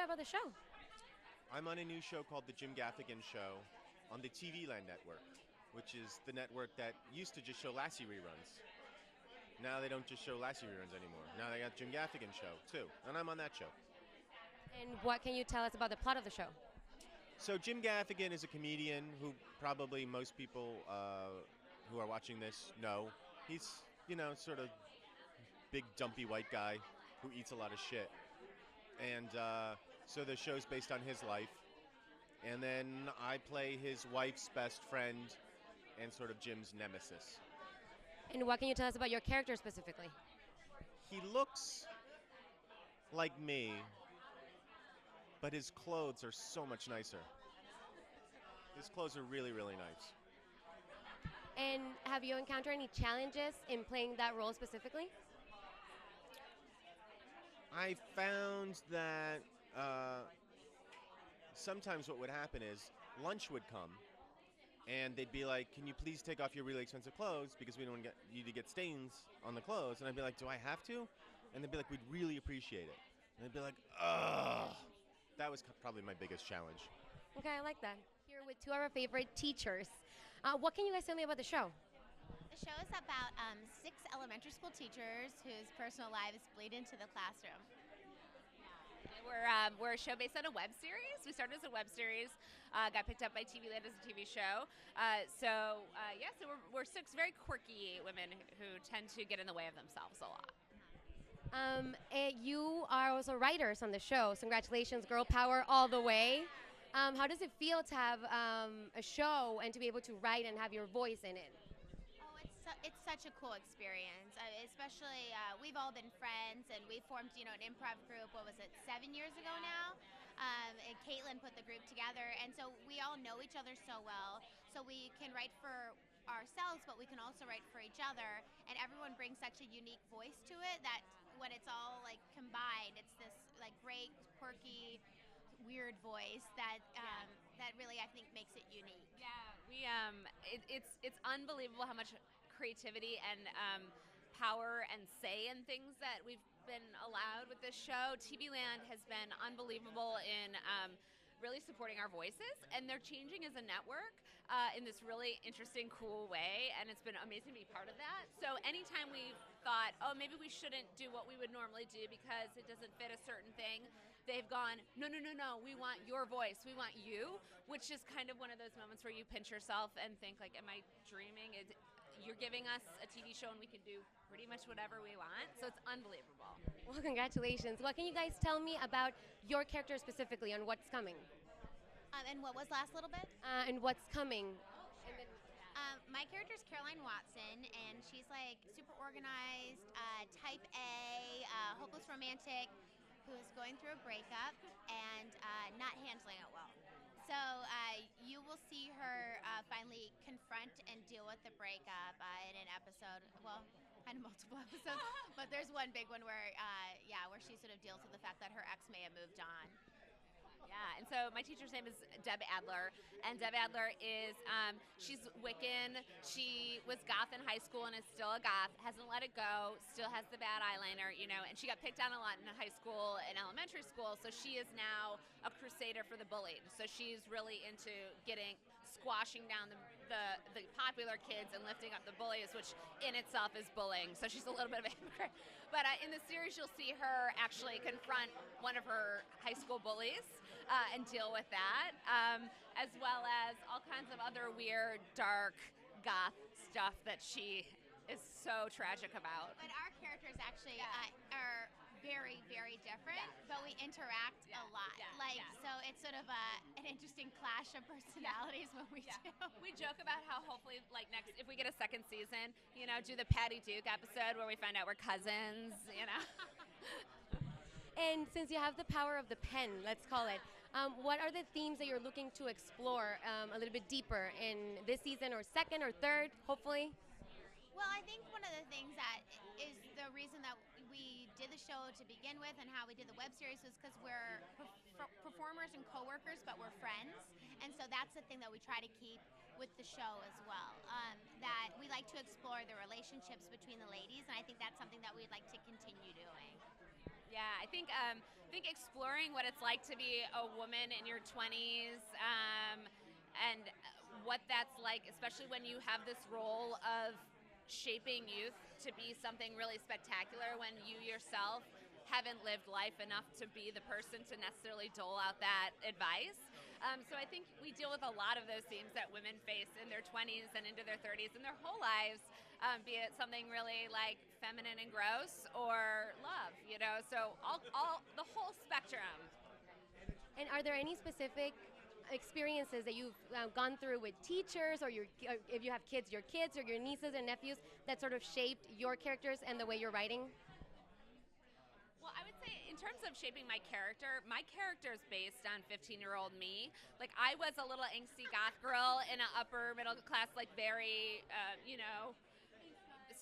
about the show? I'm on a new show called The Jim Gaffigan Show on the TV Land Network, which is the network that used to just show Lassie reruns. Now they don't just show Lassie reruns anymore. Now they got Jim Gaffigan Show, too, and I'm on that show. And what can you tell us about the plot of the show? So Jim Gaffigan is a comedian who probably most people who are watching this know. He's, sort of big, dumpy white guy who eats a lot of shit. And so the show's based on his life. And then I play his wife's best friend and sort of Jim's nemesis. And what can you tell us about your character specifically? He looks like me, but his clothes are so much nicer. His clothes are really, really nice. And have you encountered any challenges in playing that role specifically? I found that sometimes what would happen is lunch would come, and they'd be like, "Can you please take off your really expensive clothes because we don't want you to get stains on the clothes?" And I'd be like, "Do I have to?" And they'd be like, "We'd really appreciate it." And I'd be like, "Ugh." That was probably my biggest challenge. Okay, I like that. Here with two of our favorite teachers. What can you guys tell me about the show? The show is about 6 elementary school teachers whose personal lives bleed into the classroom. We're a show based on a web series. We started as a web series, got picked up by TV Land as a TV show. So we're 6 very quirky women who tend to get in the way of themselves a lot. You are also writers on the show. Congratulations, girl power all the way. How does it feel to have a show and to be able to write and have your voice in it? It's such a cool experience, especially we've all been friends and we formed an improv group, 7 years ago now, and Caitlin put the group together, and so we all know each other so well, so we can write for ourselves, but we can also write for each other, and everyone brings such a unique voice to it that when it's all combined, it's this great, quirky, weird voice that that really I think makes it unique. Yeah, it's unbelievable how much creativity and power and say in things that we've been allowed with this show. TV Land has been unbelievable in really supporting our voices, and they're changing as a network in this really interesting, cool way, and it's been amazing to be part of that. So anytime we've thought, oh, maybe we shouldn't do what we would normally do because it doesn't fit a certain thing, they've gone, no, we want your voice, we want you, which is kind of one of those moments where you pinch yourself and think, am I dreaming? You're giving us a TV show and we can do pretty much whatever we want, so it's unbelievable. Well, congratulations. What can you guys tell me about your character specifically on what's coming? And what was last little bit? And what's coming. My character is Caroline Watson, and she's super organized, type A, hopeless romantic, who's going through a breakup and not handling it well. So you will see her finally confront and deal with the breakup in an episode. Well, kind of multiple episodes, but there's one big one where she sort of deals with the fact that her ex may have moved on. Yeah, and so my teacher's name is Deb Adler, and Deb Adler is, she's Wiccan, she was goth in high school and is still a goth, hasn't let it go, still has the bad eyeliner, and she got picked on a lot in high school and elementary school, so she is now a crusader for the bullied. So she's really into squashing down the popular kids and lifting up the bullies, which in itself is bullying, so she's a little bit of a hypocrite. But in the series, you'll see her actually confront one of her high school bullies, and deal with that, as well as all kinds of other weird, dark, goth stuff that she is so tragic about. But our characters actually are very, very different, but we interact a lot. So it's sort of an interesting clash of personalities when we do. We joke about how hopefully, next, if we get a second season, do the Patty Duke episode where we find out we're cousins, And since you have the power of the pen, let's call it, what are the themes that you're looking to explore a little bit deeper in this season, or second or third, hopefully? Well, I think one of the things that is the reason that we did the show to begin with and how we did the web series was because we're performers and coworkers, but we're friends. And so that's the thing that we try to keep with the show as well, that we like to explore the relationships between the ladies, and I think that's something that we'd like to continue doing. Yeah, I think exploring what it's like to be a woman in your 20s, and what that's like, especially when you have this role of shaping youth to be something really spectacular when you yourself haven't lived life enough to be the person to necessarily dole out that advice. So I think we deal with a lot of those themes that women face in their 20s and into their 30s and their whole lives, be it something really like feminine and gross or love, you know, so all the whole spectrum. And are there any specific experiences that you've gone through with teachers, or if you have kids, your kids or your nieces and nephews, that sort of shaped your characters and the way you're writing? Well, I would say in terms of shaping my character is based on 15-year-old me. Like, I was a little angsty goth girl in an upper middle class, like very,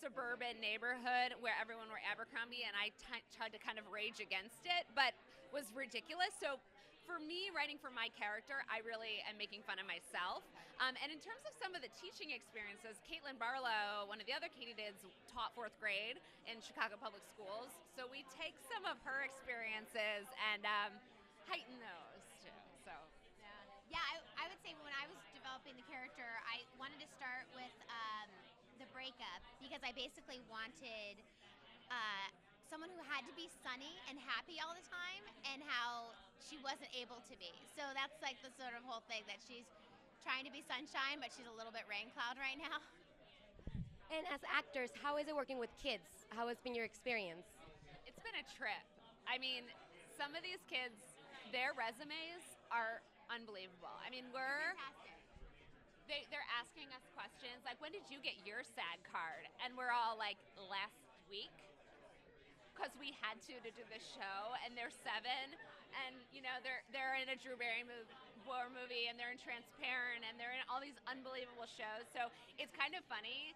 suburban neighborhood where everyone wore Abercrombie, and I tried to kind of rage against it, but was ridiculous. So for me, writing for my character, I really am making fun of myself. And in terms of some of the teaching experiences, Caitlin Barlow, one of the other Katydids, taught 4th grade in Chicago Public Schools. So we take some of her experiences and heighten those too. So Yeah, I would say when I was developing the character, I wanted to start with the breakup, because I basically wanted someone who had to be sunny and happy all the time, and how she wasn't able to be. So that's like the sort of whole thing, that she's trying to be sunshine, but she's a little bit rain cloud right now. And as actors, how is it working with kids? How has been your experience? it's been a trip. I mean, some of these kids, their resumes are unbelievable. I mean, they're asking us questions like, when did you get your SAG card? And we're all like, last week, because we had to do the show. And they're 7, and you know they're in a Drew Barrymore movie, and they're in Transparent, and they're in all these unbelievable shows. So it's kind of funny.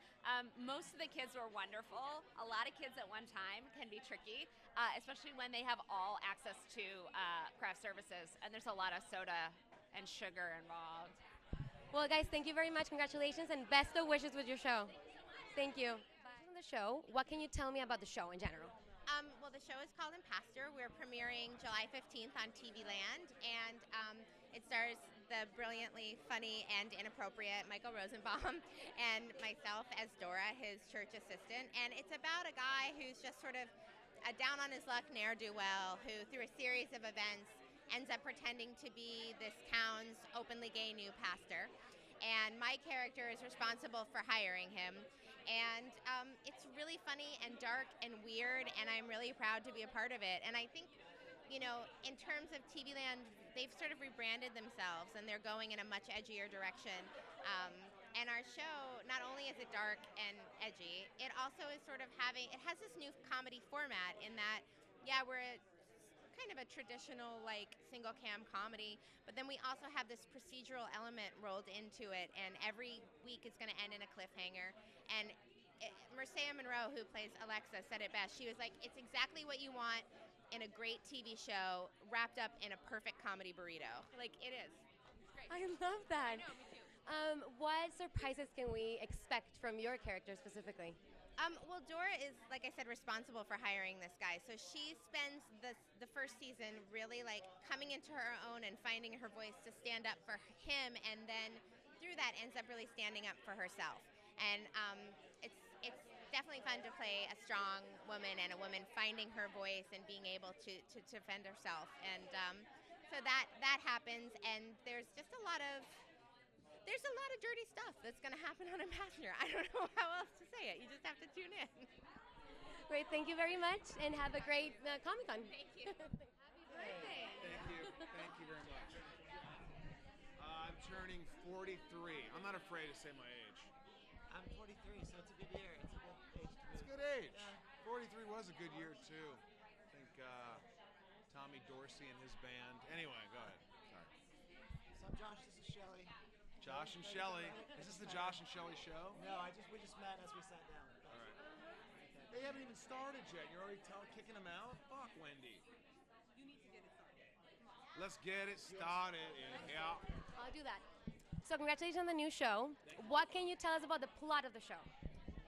Most of the kids were wonderful. A lot of kids at one time can be tricky, especially when they have all access to craft services, and there's a lot of soda and sugar involved. Well, guys, thank you very much. Congratulations and best of wishes with your show. Thank you. On the show, what can you tell me about the show in general? Well, the show is called Impastor. We're premiering July 15th on TV Land, and it stars the brilliantly funny and inappropriate Michael Rosenbaum and myself as Dora, his church assistant. And it's about a guy who's just sort of a down-on-his-luck ne'er-do-well who, through a series of events, ends up pretending to be this town's openly gay new pastor. And my character is responsible for hiring him. And it's really funny and dark and weird, and I'm really proud to be a part of it. And I think, you know, in terms of TV Land, they've sort of rebranded themselves, and they're going in a much edgier direction. And our show, not only is it dark and edgy, it also is sort of it has this new comedy format in that, yeah, we're kind of a traditional like single cam comedy, but then we also have this procedural element rolled into it, and every week it's going to end in a cliffhanger. And Marcia Monroe, who plays Alexa, said it best. She was like, it's exactly what you want in a great TV show wrapped up in a perfect comedy burrito. Like, it is. It's great. I love that. I know, me too. What surprises can we expect from your character specifically? Well, Dora is, like I said, responsible for hiring this guy. So she spends the first season really like coming into her own and finding her voice to stand up for him, and then through that ends up really standing up for herself. And it's definitely fun to play a strong woman and a woman finding her voice and being able to defend herself. And so that happens, and there's just a lot of dirty stuff that's going to happen on Impastor. I don't know how else to say it. You just have to tune in. Great, thank you very much, and have a great Comic-Con. Thank you. Happy birthday. Thank you very much. I'm turning 43. I'm not afraid to say my age. I'm 43, so it's a good year. It's a good age. 43 was a good year too. I think Tommy Dorsey and his band. Anyway, go ahead. Sorry. So I'm Josh, this is Shelly. Josh and Shelly. Is this the Josh and Shelly show? No, we just met as we sat down. All right. They haven't even started yet. You're already kicking them out? Fuck, Wendy. You need to get it started. Let's get it started. Yeah. I'll do that. So congratulations on the new show. What can you tell us about the plot of the show?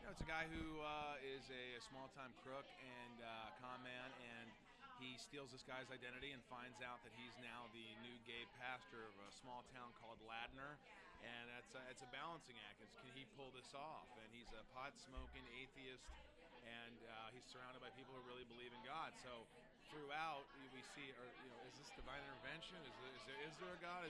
You know, it's a guy who is a small-time crook and con man, and he steals this guy's identity and finds out that he's now the new gay pastor of a small town called Ladner, and it's a balancing act. Can he pull this off? And he's a pot-smoking atheist, and he's surrounded by people who really believe in God. So throughout, we see, is this divine intervention? Is there a God?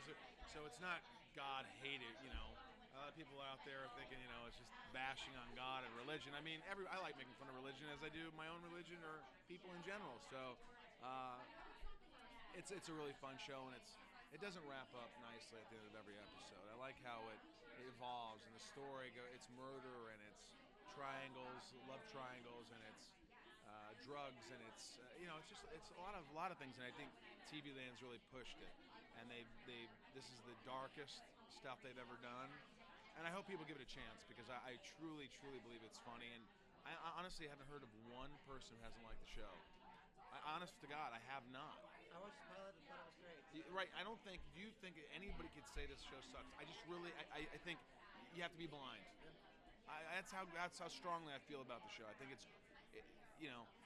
So it's not God hated, A lot of people out there are thinking, it's just bashing on God and religion. I mean, I like making fun of religion as I do my own religion or people in general. So it's a really fun show, and it doesn't wrap up nicely at the end of every episode. I like how it evolves, and the story it's murder, and it's triangles, love triangles, and it's drugs, and it's it's a lot of things, and I think TV Land's really pushed it, and this is the darkest stuff they've ever done, and I hope people give it a chance because I truly believe it's funny, and I honestly haven't heard of one person who hasn't liked the show. Honest to God, I have not. I watched the pilot and thought it was great. Right, I don't think you think anybody could say this show sucks. I just really I think you have to be blind. That's how strongly I feel about the show. I think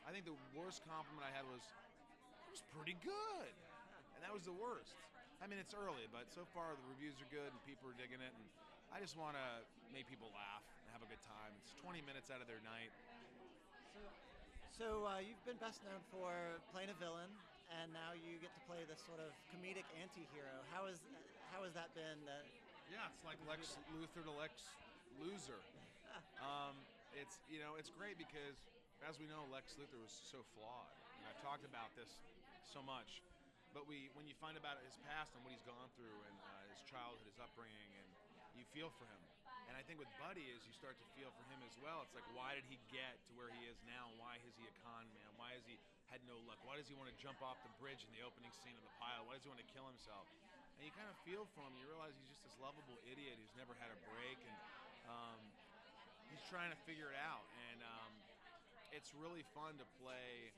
I think the worst compliment I had was it was pretty good, and that was the worst. I mean, it's early, but so far the reviews are good and people are digging it, and I just want to make people laugh and have a good time. It's 20 minutes out of their night. So you've been best known for playing a villain, and now you get to play this sort of comedic anti-hero. How has that been? Yeah, it's like Lex Luthor to Lex Loser. It's great because, as we know, Lex Luthor was so flawed, and I've talked about this so much. But when you find about his past and what he's gone through, and his childhood, his upbringing, and you feel for him. And I think with Buddy is you start to feel for him as well. It's like, why did he get to where he is now? Why is he a con man? Why has he had no luck? Why does he want to jump off the bridge in the opening scene of the pilot? Why does he want to kill himself? And you kind of feel for him. You realize he's just this lovable idiot who's never had a break, and he's trying to figure it out. And it's really fun to play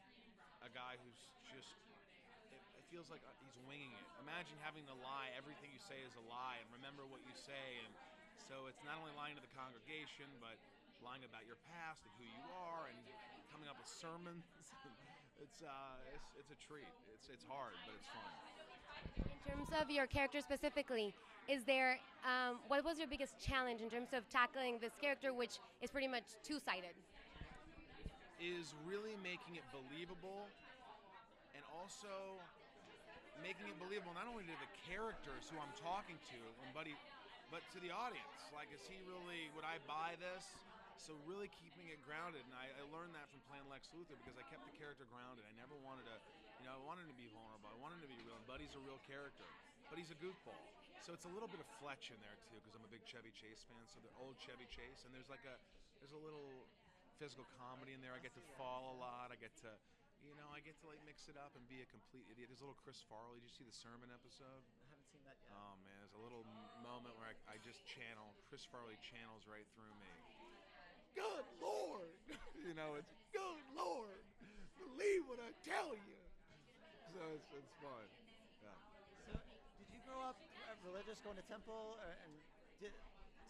a guy who's just, it feels like he's winging it. Imagine having to lie, everything you say is a lie, and remember what you say. And so it's not only lying to the congregation, but lying about your past and who you are, and coming up with sermons. It's a treat. It's hard, but it's fun. In terms of your character specifically, is there what was your biggest challenge in terms of tackling this character, which is pretty much two-sided? Is really making it believable, and also making it believable not only to the characters who I'm talking to, but to the audience. Like, is he really, would I buy this? So really keeping it grounded, and I learned that from playing Lex Luthor because I kept the character grounded. I never wanted to, I wanted him to be vulnerable. I wanted him to be real, and Buddy's a real character, but he's a goofball. So it's a little bit of Fletch in there too, because I'm a big Chevy Chase fan. So the old Chevy Chase, and there's a little physical comedy in there. I get to fall a lot. I get to like mix it up and be a complete idiot. There's a little Chris Farley. Did you see the sermon episode? I haven't seen that yet. Oh man, there's a little moment where I just channel. Chris Farley channels right through me. Good Lord, it's good Lord. Believe what I tell you. So it's fun. Yeah. So did you grow up religious, going to temple, and did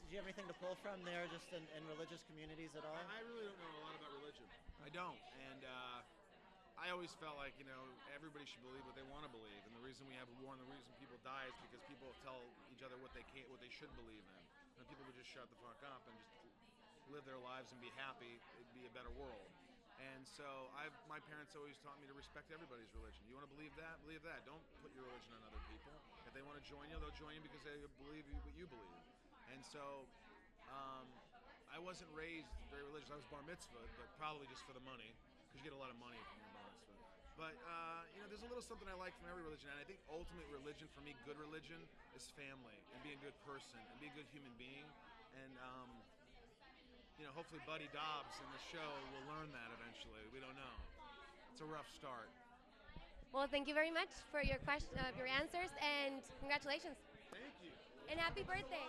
you have anything to pull from there, just in religious communities at all? I really don't know a lot about religion. I don't, and I always felt like everybody should believe what they want to believe, and the reason we have war and the reason people die is because people tell each other what they should believe in. And if people would just shut the fuck up and just live their lives and be happy, it'd be a better world. And so my parents always taught me to respect everybody's religion. You want to believe that? Believe that. Don't put your religion on other people. If they want to join you, they'll join you because they believe what you believe. And so I wasn't raised very religious. I was bar mitzvahed, but probably just for the money, because you get a lot of money from your bar mitzvah. But there's a little something I like from every religion, and I think ultimate religion for me, good religion, is family and being a good person and being a good human being. And hopefully Buddy Dobbs in the show will learn that eventually. We don't know. It's a rough start. Well, thank you very much for your answers, and congratulations. Thank you. And happy birthday.